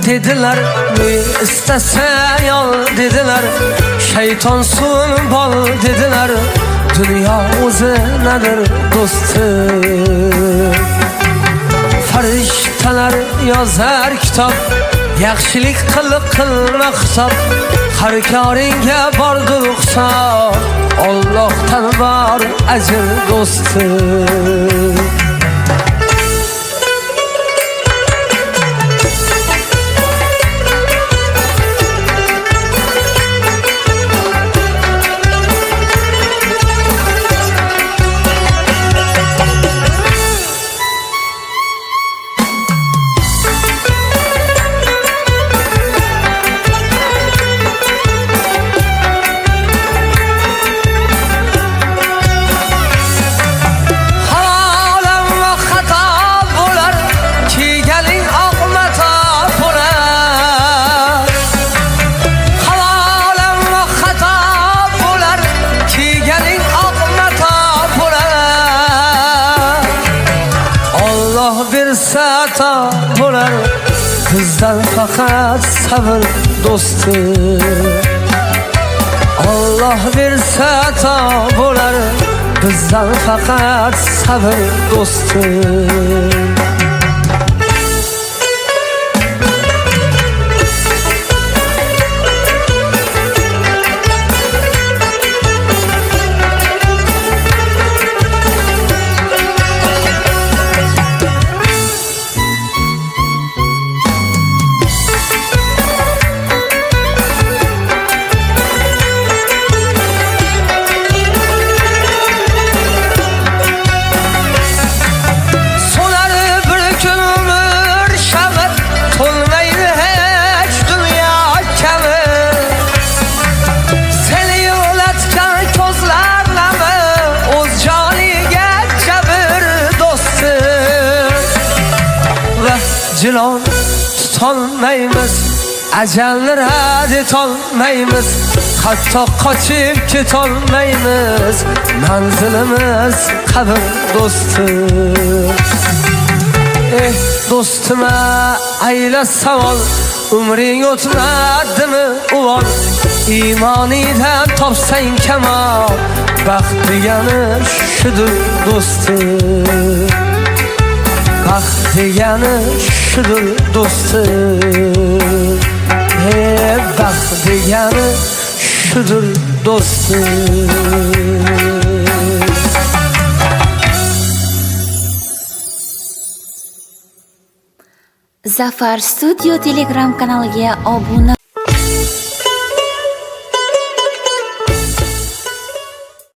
dediler, ne istesen al dediler, şeytansın bal dediler. Dünya o'zi nedir do'stim? Farishtalar yozar kitob, yaxshilik qilma hisob. Har koringga bordir hisob, Allohdan bor ajr do'stim. Sata bo'lar bizdan faqat sabr do'stim. Alloh bersa ato bo'lar bizdan faqat sabr do'stim. Cilon tutolmaymiz, ajalni rad etolmaymiz, hatto qochib ketolmaymiz. Manzilimiz qabr do'stim. Do'stima ayla savol, umring o'tmadimi uvol? Iymonidan topsang kamol, baxt degani shudur do'stim. Baxt degani shudur do'stim. Baxt degani shudur do'stim. Zafar Studio Telegram kanaliga obuna